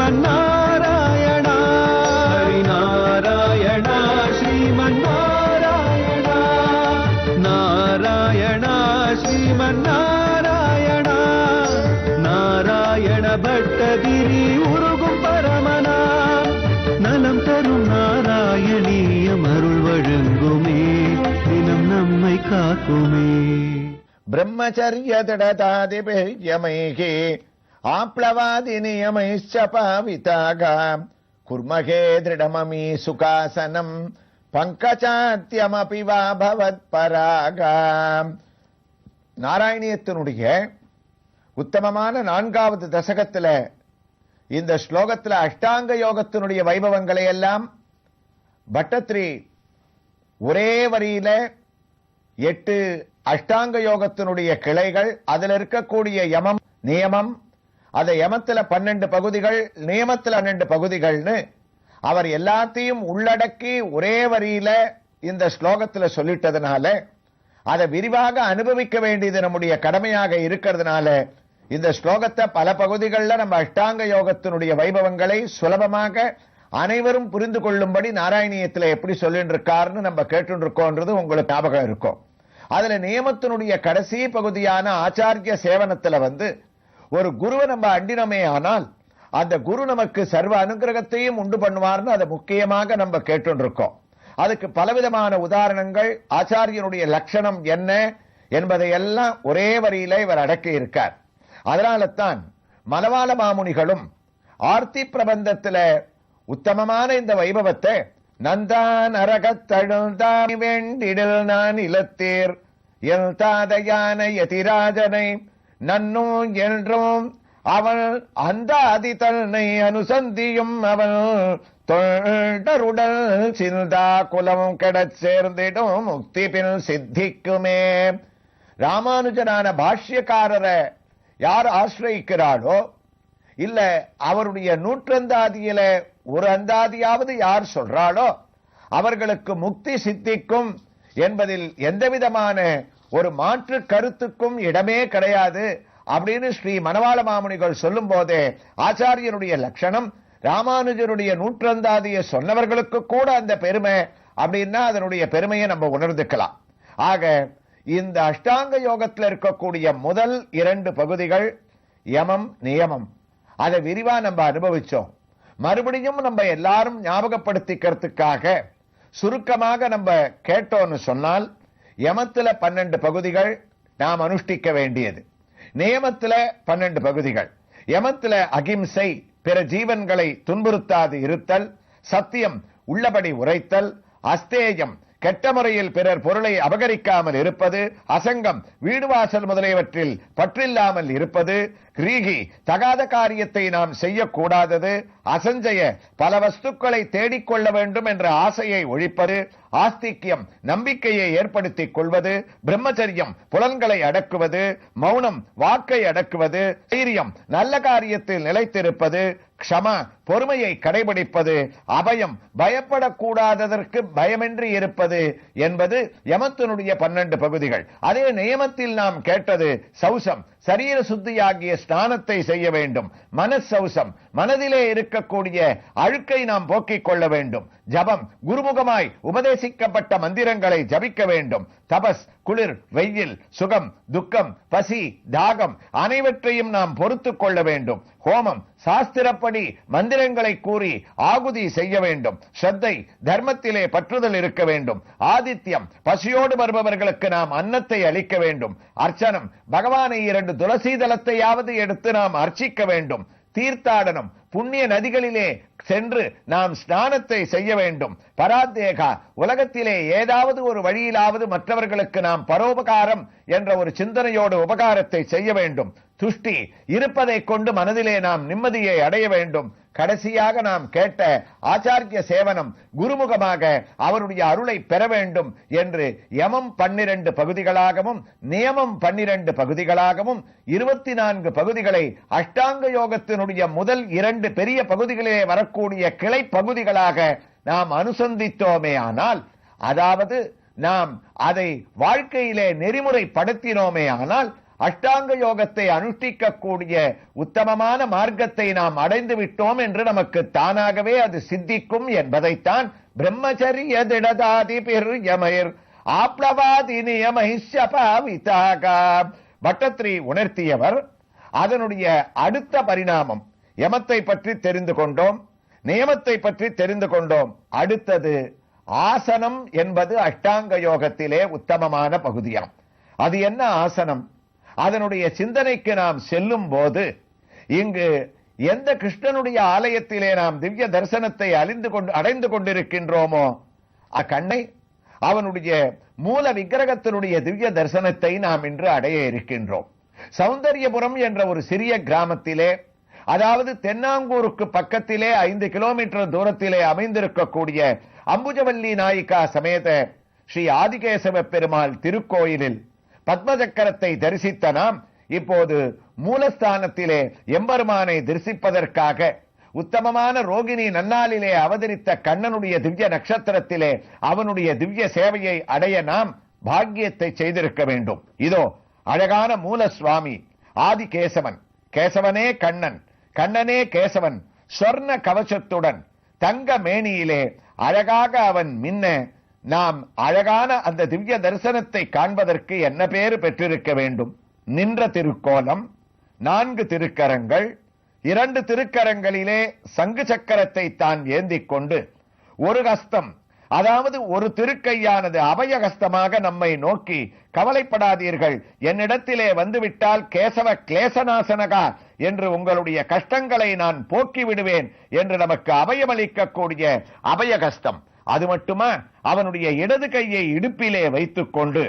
ஸ்ரீமன்னாராயணா ஹரிநாராயணா ஸ்ரீமன்னாராயணா நாராயணா ஸ்ரீமன்னாராயணா நாராயண பட்டதிரி உருகும் பரமனா நலம் தரும் நாராயணீயம் அருள் வழங்குமே தினம் நம்மை காக்குமே. பிரம்மச்சரிய திடதாதிபேயமைகே ஆப்ளவாதி நியமைச்ச பாவிதாக குர்மகே திருடமமி சுகாசனம் பங்கஜாத்யமபி வா பவத் பராக. நாராயணியத்தினுடைய உத்தமமான 4வது தசகத்துல இந்த ஸ்லோகத்துல அஷ்டாங்க யோகத்தினுடைய வைபவங்களை எல்லாம் பட்டத்ரி ஒரே வரியில 8 அஷ்டாங்க யோகத்தினுடைய கிளைகள், அதில் இருக்கக்கூடிய யமம் நியமம், அத யமத்துல 12 பகுதிகள், நியமத்துல 12 பகுதிகள்னு அவர் எல்லாத்தையும் உள்ளடக்கி ஒரே வரியில இந்த ஸ்லோகத்துல சொல்லிட்டதுனால அதை விரிவாக அனுபவிக்க வேண்டியது நம்முடைய கடமையாக இருக்கிறதுனால இந்த ஸ்லோகத்தை பல பகுதிகளில் நம்ம அஷ்டாங்க யோகத்தினுடைய வைபவங்களை சுலபமாக அனைவரும் புரிந்து கொள்ளும்படி நாராயணியத்துல எப்படி சொல்லிட்டு இருக்காருன்னு நம்ம கேட்டு இருக்கோன்றது உங்களுக்கு ஞாபகம் இருக்கும். அதுல நியமத்தினுடைய கடைசி பகுதியான ஆச்சாரிய சேவனத்துல ஒரு குருவை நம்ம அண்டினமே ஆனால் அந்த குரு நமக்கு சர்வ அனுகிரகத்தையும் உண்டு பண்ணுவார்னு அதை முக்கியமாக நம்ம கேட்டு இருக்கோம். அதுக்கு பலவிதமான உதாரணங்கள், ஆச்சாரியனுடைய லட்சணம் என்ன என்பதை எல்லாம் ஒரே வரியில இவர் அடக்கி இருக்கார். அதனால தான் மலவாள மாமுனிகளும் ஆர்த்தி பிரபந்தத்துல உத்தமமான இந்த வைபவத்தை நந்தான் அரகத்தழுந்தான் வேண்டிடில் நான் இலத்தேர் எல் தாதையான யதிராஜனை நன்னும் என்றும் அவள் அந்த அதி தன்னை அனுசந்தியும் அவள் தொண்டருடல் சிந்தா குலம் கெடச் சேர்ந்திடும் முக்தி பின் சித்திக்குமே. ராமானுஜனான பாஷ்யக்காரரை யார் ஆசிரியிக்கிறாளோ, இல்ல அவருடைய நூற்றந்தாதியில ஒரு அந்தாதியாவது யார் சொல்றாளோ அவர்களுக்கு முக்தி சித்திக்கும் என்பதில் எந்தவிதமான ஒரு மாற்று கருத்துக்கும் இடமே கிடையாது அப்படின்னு ஸ்ரீ மணவாள மாமுனிகள் சொல்லும் போதே ஆச்சாரியனுடைய லட்சணம் ராமானுஜருடைய நூற்றந்தாதியை சொன்னவர்களுக்கு கூட அந்த பெருமை அப்படின்னா அதனுடைய பெருமையை நம்ம உணர்ந்துக்கலாம். ஆக இந்த அஷ்டாங்க யோகத்தில் இருக்கக்கூடிய முதல் 2 பகுதிகள் யமம் நியமம், அதை விரிவா நம்ம அனுபவிச்சோம். மறுபடியும் நம்ம எல்லாரும் ஞாபகப்படுத்திக்கிறதுக்காக சுருக்கமாக நம்ம கேட்டோம்னு சொன்னால், யமத்துல 12 பகுதிகள் நாம் அனுஷ்டிக்க வேண்டியது, நியமத்துல 12 பகுதிகள். யமத்துல அகிம்சை, பிற ஜீவன்களை துன்புறுத்தாது இருத்தல், சத்தியம் உள்ளபடி உரைத்தல், அஸ்தேயம் கெட்ட முறையில் பிறர் பொருளை அபகரிக்காமல் இருப்பது, அசங்கம் வீடு வாசல் முதலியவற்றில் பற்றில்லாமல் இருப்பது, கிரீகி தகாத காரியத்தை நாம் செய்யக்கூடாதது, அசஞ்சய பல வஸ்துக்களை தேடிக்கொள்ள வேண்டும் என்ற ஆசையை ஒழிப்பது, ஆஸ்திக்யம் நம்பிக்கையை ஏற்படுத்திக் கொள்வது, பிரம்மச்சரியம் புலன்களை அடக்குவது, மௌனம் வாக்கை அடக்குவது, தைரியம் நல்ல காரியத்தில் நிலைத்திருப்பது, க்ஷமா பொறுமையை கடைபிடிப்பது, அபயம் பயப்படக்கூடாததற்கு பயமின்றி இருப்பது என்பது யமத்தினுடைய 12 பகுதிகள். அதே நியமத்தில் நாம் கேட்டது சௌசம், சரீர சுத்தியாகிய ஸ்நானத்தை செய்ய வேண்டும். மனசௌசம், மனதிலே இருக்கக்கூடிய அழுக்கை நாம் போக்கிக் கொள்ள வேண்டும். ஜபம், குருமுகமாய் உபதேசிக்கப்பட்ட மந்திரங்களை ஜபிக்க வேண்டும். தபஸ், குளிர் வெயில், சுகம் துக்கம் பசி தாகம் அனைவற்றையும் நாம் பொறுத்துக் கொள்ள வேண்டும். ஹோமம், சாஸ்திரப்படி மந்திரங்களை கூறி ஆகுதி செய்ய வேண்டும். ஸ்ரத்தை, தர்மத்திலே பற்றுதல் இருக்க வேண்டும். ஆதித்யம், பசியோடு வருபவர்களுக்கு நாம் அன்னத்தை அளிக்க வேண்டும். அர்ச்சனம், பகவானை 2 துளசி தலத்தையாவது எடுத்து நாம் அர்ச்சிக்க வேண்டும். தீர்த்தாடனம், புண்ணிய நதிகளிலே சென்று நாம் ஸ்நானத்தை செய்ய வேண்டும். பராத்தேகா, உலகத்திலே ஏதாவது ஒரு வழியிலாவது மற்றவர்களுக்கு நாம் பரோபகாரம் என்ற ஒரு சிந்தனையோடு உபகாரத்தை செய்ய வேண்டும். துஷ்டி, இருப்பதை கொண்டு மனதிலே நாம் நிம்மதியை அடைய வேண்டும். கடைசியாக நாம் கேட்ட ஆச்சாரிய சேவனம், குருமுகமாக அவருடைய அருளை பெற வேண்டும் என்று யமம் 12 பகுதிகளாகவும் நியமம் 12 பகுதிகளாகவும் 24 பகுதிகளை அஷ்டாங்க யோகத்தினுடைய முதல் 2 பெரிய பகுதிகளே வரக்கூடிய கிளை பகுதிகளாக நாம் அனுசந்தித்தோமே ஆனால், அதாவது நாம் அதை வாழ்க்கையிலே நெறிமுறைப்படுத்தினோமே ஆனால் அஷ்டாங்க யோகத்தை அனுஷ்டிக்கக்கூடிய உத்தமமான மார்க்கத்தை நாம் அடைந்து விட்டோம் என்று நமக்கு தானாகவே அது சித்திக்கும் என்பதைத்தான் பிரம்மச்சரிய திடதாதி பெருயமயர் ஆப்ளவாதி நியமைஷபாவிதாக பட்டத்ரி உணர்த்தியவர். அதனுடைய அடுத்த பரிணாமம், யமத்தை பற்றி தெரிந்து கொண்டோம், நியமத்தை பற்றி தெரிந்து கொண்டோம். அடுத்தது ஆசனம் என்பது அஷ்டாங்க யோகத்திலே உத்தமமான பகுதியாம். அது என்ன ஆசனம்? அதனுடைய சிந்தனைக்கு நாம் செல்லும் போது, இங்கு எந்த கிருஷ்ணனுடைய ஆலயத்திலே நாம் திவ்ய தரிசனத்தை அடைந்து கொண்டிருக்கின்றோமோ அக்கண்ணை, அவனுடைய மூல விக்கிரகத்தினுடைய திவ்ய தரிசனத்தை நாம் இன்று அடைய இருக்கின்றோம். சௌந்தர்யபுரம் என்ற ஒரு சிறிய கிராமத்திலே, அதாவது தென்னாங்கூருக்கு பக்கத்திலே 5 கிலோமீட்டர் தூரத்திலே அமைந்திருக்கக்கூடிய அம்புஜவல்லி நாயிகா சமேத ஸ்ரீ ஆதிகேசவ பெருமாள் திருக்கோயிலில் பத்மசக்கரத்தை தரிசித்த நாம் இப்போது மூலஸ்தானத்திலே எம்பெருமானை தரிசிப்பதற்காக உத்தமமான ரோகிணி நன்னாளிலே அவதரித்த கண்ணனுடைய திவ்ய நட்சத்திரத்திலே அவனுடைய திவ்ய சேவையை அடைய நாம் பாக்கியத்தை செய்திருக்க வேண்டும். இதோ அழகான மூல சுவாமி ஆதிகேசவன், கேசவனே கண்ணன், கண்ணனே கேசவன், சொர்ண கவசத்துடன் தங்க மேனியிலே அழகாக அவன் மின்ன நாம் அழகான அந்த திவ்ய தரிசனத்தை காண்பதற்கு என்ன பேறு பெற்றிருக்க வேண்டும்? நின்ற திருக்கோலம், 4 திருக்கரங்கள், 2 திருக்கரங்களிலே சங்கு சக்கரத்தை தான் ஏந்திக் கொண்டு, ஒரு ஹஸ்தம், அதாவது ஒரு திருக்கையானது அபயஹஸ்தமாக நம்மை நோக்கி, கவலைப்படாதீர்கள், என்னிடத்திலே வந்துவிட்டால் கேசவ கிளேசநாசனகா என்று உங்களுடைய கஷ்டங்களை நான் போக்கி விடுவேன் என்று நமக்கு அபயமளிக்கக்கூடிய அபயஹஸ்தம். அது மட்டுமா, அவனுடைய இடது கையை இடுப்பிலே வைத்துக் கொண்டு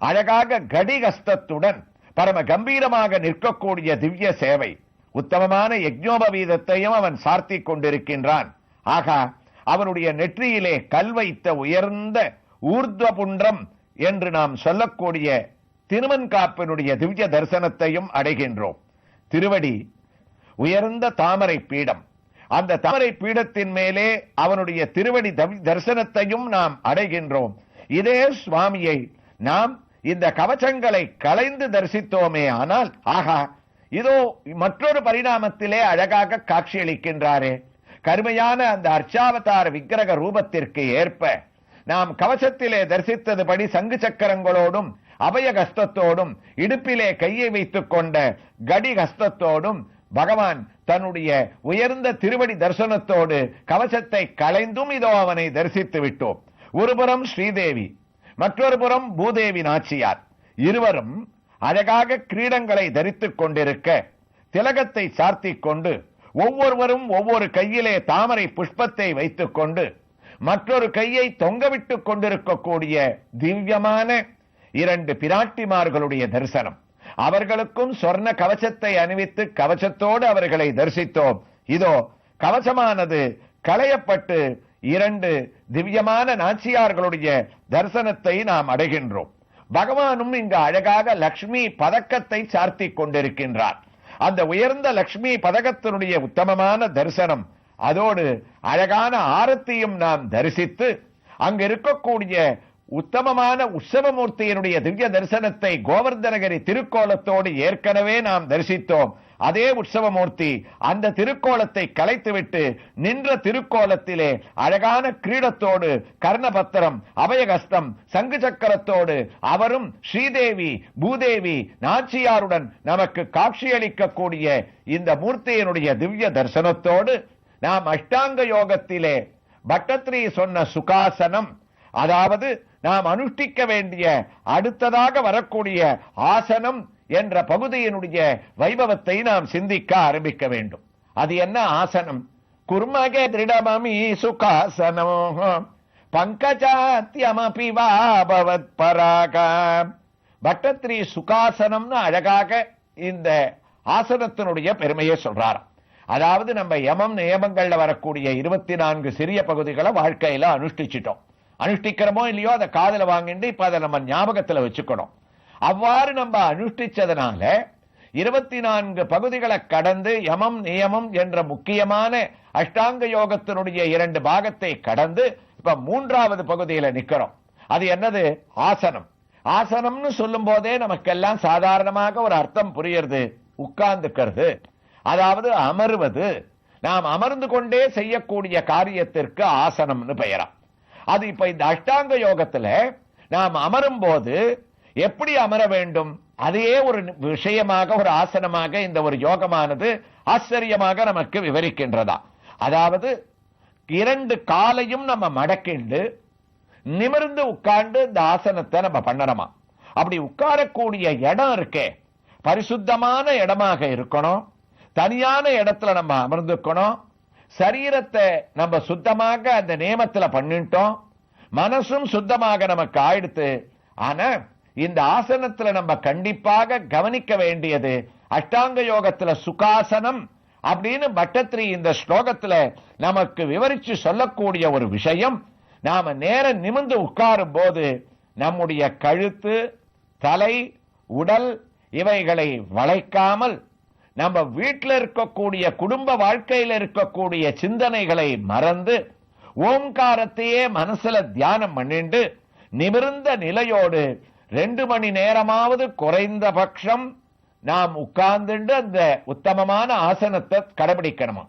அழகாக கடிகஸ்தத்துடன் பரம கம்பீரமாக நிற்கக்கூடிய திவ்ய சேவை, உத்தமமான யஜ்ஞோபவீதத்தையும் அவன் சார்த்திக் கொண்டிருக்கின்றான். ஆகா, அவனுடைய நெற்றியிலே கல் வைத்த உயர்ந்த ஊர்த்வபுண்டம் என்று நாம் சொல்லக்கூடிய திருமன்காப்பினுடைய திவ்ய தரிசனத்தையும் அடைகின்றோம். திருவடி உயர்ந்த தாமரை பீடம், அந்த தாமரை பீடத்தின் மேலே அவனுடைய திருவடி தரிசனத்தையும் நாம் அடைகின்றோம். இதே சுவாமியை நாம் இந்த கவச்சங்களை களைந்து தரிசித்தோமே ஆனால், ஆகா, இதோ மற்றொரு பரிணாமத்திலே அழகாக காட்சியளிக்கின்றாரே. கருமையான அந்த அர்ச்சாவதார விக்கிரக ரூபத்திற்கு ஏற்ப நாம் கவசத்திலே தரிசித்ததுபடி சங்கு சக்கரங்களோடும் அபயஹஸ்தத்தோடும் இடுப்பிலே கையை வைத்துக் கொண்ட கடி ஹஸ்தத்தோடும் பகவான் தன்னுடைய உயர்ந்த திருவடி தரிசனத்தோடு கவசத்தை களைந்தும் இதோ அவனை தரிசித்து விட்டோம். ஒருபுறம் ஸ்ரீதேவி, மற்றொரு புறம் பூதேவி நாச்சியார், இருவரும் அழகாக கிரீடங்களை தரித்துக் கொண்டிருக்க, திலகத்தை சார்த்திக் கொண்டு, ஒவ்வொருவரும் ஒவ்வொரு கையிலே தாமரை புஷ்பத்தை வைத்துக் கொண்டு, மற்றொரு கையை தொங்கவிட்டுக் கொண்டிருக்கக்கூடிய திவ்யமான 2 பிராட்டிமார்களுடைய தரிசனம். அவர்களுக்கும் சொர்ண கவசத்தை அணிவித்து கவசத்தோடு அவர்களை தரிசித்தோம். இதோ கவசமானது களையப்பட்டு 2 திவ்யமான நாச்சியார்களுடைய தரிசனத்தை நாம் அடைகின்றோம். பகவானும் இங்கு அழகாக லக்ஷ்மி பதக்கத்தை சார்த்திக் கொண்டிருக்கின்றார். அந்த உயர்ந்த லக்ஷ்மி பதக்கத்தினுடைய உத்தமமான தரிசனம், அதோடு அழகான ஆரத்தியும் நாம் தரிசித்து, அங்கு இருக்கக்கூடிய உத்தமமான உற்சவமூர்த்தியினுடைய திவ்ய தரிசனத்தை கோவர்தனகிரி திருக்கோலத்தோடு ஏற்கனவே நாம் தரிசித்தோம். அதே உற்சவமூர்த்தி அந்த திருக்கோலத்தை கலைத்துவிட்டு நின்ற திருக்கோலத்திலே அழகான கிரீடத்தோடு கர்ணபத்திரம் அபயகஸ்தம் சங்கு சக்கரத்தோடு அவரும் ஸ்ரீதேவி பூதேவி நாச்சியாருடன் நமக்கு காட்சியளிக்கக்கூடிய இந்த மூர்த்தியினுடைய திவ்ய தரிசனத்தோடு நாம் அஷ்டாங்க யோகத்திலே பட்டத்ரி சொன்ன சுகாசனம், அதாவது நாம் அனுஷ்டிக்க வேண்டிய அடுத்ததாக வரக்கூடிய ஆசனம் என்ற பகுதியினுடைய வைபவத்தை நாம் சிந்திக்க ஆரம்பிக்க வேண்டும். அது என்ன ஆசனம்? குர்மகே திருடமமி சுகாசனோ பங்கஜாத்யமபி வாபவத் பராக. பட்டத்ரி சுகாசனம்னு அழகாக இந்த ஆசனத்தினுடைய பெருமையை சொல்றாராம். அதாவது நம்ம யமம் நியமங்கள்ல வரக்கூடிய 24 சிறிய பகுதிகளை வாழ்க்கையில அனுஷ்டிச்சிட்டோம். அனுஷ்டிக்கிறோமோ இல்லையோ அதை காதல வாங்கிட்டு இப்ப அதை நம்ம ஞாபகத்துல வச்சுக்கணும். அவ்வாறு நம்ம அனுஷ்டிச்சதுனால 24 பகுதிகளை கடந்து யமம் நியமம் என்ற முக்கியமான அஷ்டாங்க யோகத்தினுடைய 2 பாகத்தை கடந்து இப்ப 3வது பகுதியில நிக்கிறோம். அது என்னது? ஆசனம். ஆசனம்னு சொல்லும் போதே நமக்கெல்லாம் சாதாரணமாக ஒரு அர்த்தம் புரியுறது, உட்கார்ந்துக்கிறது, அதாவது அமர்வது. நாம் அமர்ந்து கொண்டே செய்யக்கூடிய காரியத்திற்கு ஆசனம்னு பெயரா. அது இப்ப இந்த அஷ்டாங்க யோகத்துல நாம் அமரும் போது எப்படி அமர வேண்டும், அதையே ஒரு விஷயமாக, ஒரு ஆசனமாக இந்த ஒரு யோகமானது ஆச்சரியமாக நமக்கு விவரிக்கின்றதா. அதாவது 2 காலையும் நம்ம மடக்கிண்டு நிமிர்ந்து உட்கார்ந்து இந்த ஆசனத்தை நம்ம பண்ணணுமா. அப்படி உட்காரக்கூடிய இடம் இருக்கே, பரிசுத்தமான இடமாக இருக்கணும். தனியான இடத்துல நம்ம அமர்ந்துக்கணும். சரீரத்தை நம்ம சுத்தமாக அந்த நியமத்துல பண்ணிட்டோம். மனசும் சுத்தமாக நமக்கு ஆயிடுத்து. ஆனா இந்த ஆசனத்துல நம்ம கண்டிப்பாக கவனிக்க வேண்டியது, அஷ்டாங்க யோகத்துல சுகாசனம் அப்படின்னு பட்டத்ரி இந்த ஸ்லோகத்துல நமக்கு விவரிச்சு சொல்லக்கூடிய ஒரு விஷயம், நாம நேரம் நிமிர்ந்து உட்காரும் போது நம்முடைய கழுத்து, தலை, உடல் இவைகளை வளைக்காமல் நம்ம வீட்டில் இருக்கக்கூடிய குடும்ப வாழ்க்கையில் இருக்கக்கூடிய சிந்தனைகளை மறந்து ஓம்காரத்தையே மனசுல தியானம் பண்ணிண்டு நிமிர்ந்த நிலையோடு 2 மணி நேரமாவது குறைந்தபட்சம் நாம் உட்கார்ந்துண்டு அந்த உத்தமமான ஆசனத்தை கடைபிடிக்கணுமா.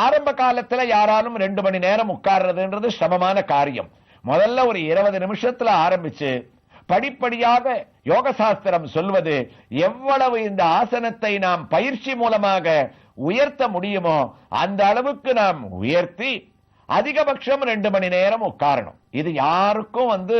ஆரம்ப காலத்துல யாராலும் 2 மணி நேரம் உட்கார்றதுன்றது சிரமமான காரியம். முதல்ல ஒரு 20 நிமிஷத்துல ஆரம்பிச்சு படிப்படியாக யோக சாஸ்திரம் சொல்வது, எவ்வளவு இந்த ஆசனத்தை நாம் பயிற்சி மூலமாக உயர்த்த முடியுமோ அந்த அளவுக்கு நாம் உயர்த்தி அதிகபட்சம் 2 மணி நேரம் உட்காரணும். இது யாருக்கும்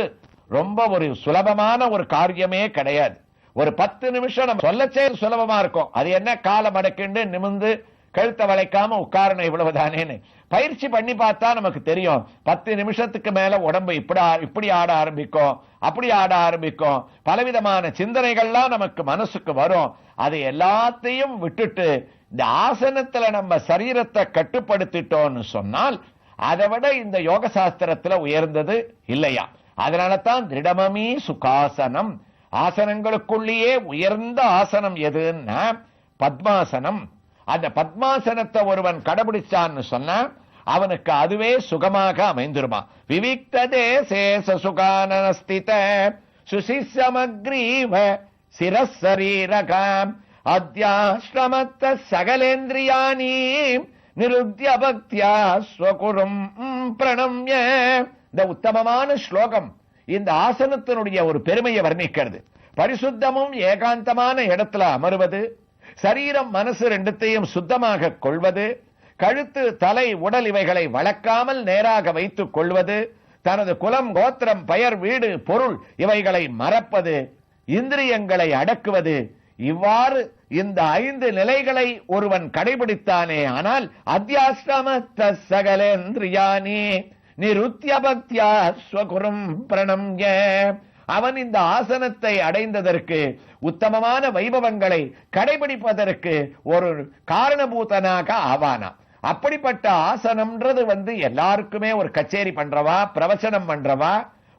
ரொம்ப ஒரு சுலபமான ஒரு காரியமே கிடையாது. ஒரு 10 நிமிஷம் நம்ம சொல்லச்சே சுலபமா இருக்கும். அது என்ன, காலை மடக்கிண்டு நிமிர்ந்து கழுத்தை வளைக்காம உட்காரணும், இவ்வளவுதானேன்னு பயிற்சி பண்ணி பார்த்தா நமக்கு தெரியும். 10 நிமிஷத்துக்கு மேல உடம்பு இப்படி ஆட ஆரம்பிக்கும், அப்படி ஆட ஆரம்பிக்கும். பலவிதமான சிந்தனைகள்லாம் நமக்கு மனசுக்கு வரும். அதை எல்லாத்தையும் விட்டுட்டு இந்த ஆசனத்துல நம்ம சரீரத்தை கட்டுப்படுத்திட்டோம்னு சொன்னால் அதை விட இந்த யோக சாஸ்திரத்துல உயர்ந்தது இல்லையா. அதனால தான் திருடமமி சுகாசனம், ஆசனங்களுக்குள்ளேயே உயர்ந்த ஆசனம் எதுன்னா பத்மாசனம். அந்த பத்மாசனத்தை ஒருவன் கடைபிடிச்சான்னு சொன்னா அவனுக்கு அதுவே சுகமாக அமைந்துருமா. விவிக்ததே சேஷ சுகானஸ்தித சுசிசமக்ரீவ சிரசரீரகம் அத்யாஸ்ரமத்த சகலேந்திரியாணி நிருத்ய பக்தியா ஸ்வகுரும் பிரணம்ய. இந்த உத்தமமான ஸ்லோகம் இந்த ஆசனத்தினுடைய ஒரு பெருமையை வர்ணிக்கிறது. பரிசுத்தமும் ஏகாந்தமான இடத்துல அமர்வது, சரீரம் மனசு ரெண்டுத்தையும் சுத்தமாக கொள்வது, கழுத்து, தலை, உடல் இவைகளை வளர்க்காமல் நேராக வைத்துக் கொள்வது, தனது குலம், கோத்திரம், பெயர், வீடு, பொருள் இவைகளை மறப்பது, இந்திரியங்களை அடக்குவது, இவ்வாறு இந்த 5 நிலைகளை ஒருவன் கடைபிடித்தானே ஆனால் அத்தியாஸ்ரமத்த சகலேந்திரியாணி நிருத்ய பக்தியா ஸ்வகுரும் பிரணம்ய, அவன் இந்த ஆசனத்தை அடைந்ததற்கு, உத்தமமான வைபவங்களை கடைபிடிப்பதற்கு ஒரு காரணபூதனாக ஆவானா. அப்படிப்பட்ட ஆசனம்ன்றது எல்லாருக்குமே ஒரு கச்சேரி பண்றவா, பிரவச்சனம் பண்றவா,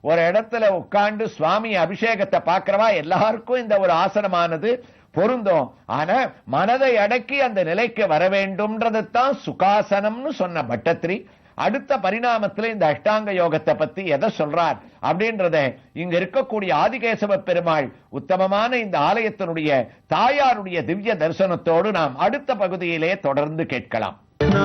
ஒரு இடத்துல உட்கார்ந்து சுவாமி அபிஷேகத்தை பார்க்கிறவா எல்லாருக்கும் இந்த ஒரு ஆசனமானது பொருந்தும். ஆனா மனதை அடக்கி அந்த நிலைக்கு வர வேண்டும்ன்றதான் சுகாசனம்னு சொன்ன பட்டத்ரி அடுத்த பரிணாமத்தில் இந்த அஷ்டாங்க யோகத்தை பத்தி எதை சொல்றார் அப்படின்றத இங்க இருக்கக்கூடிய ஆதிகேசவ பெருமாள் உத்தமமான இந்த ஆலயத்தினுடைய தாயாருடைய திவ்ய தரிசனத்தோடு நாம் அடுத்த பகுதியிலே தொடர்ந்து கேட்கலாம்.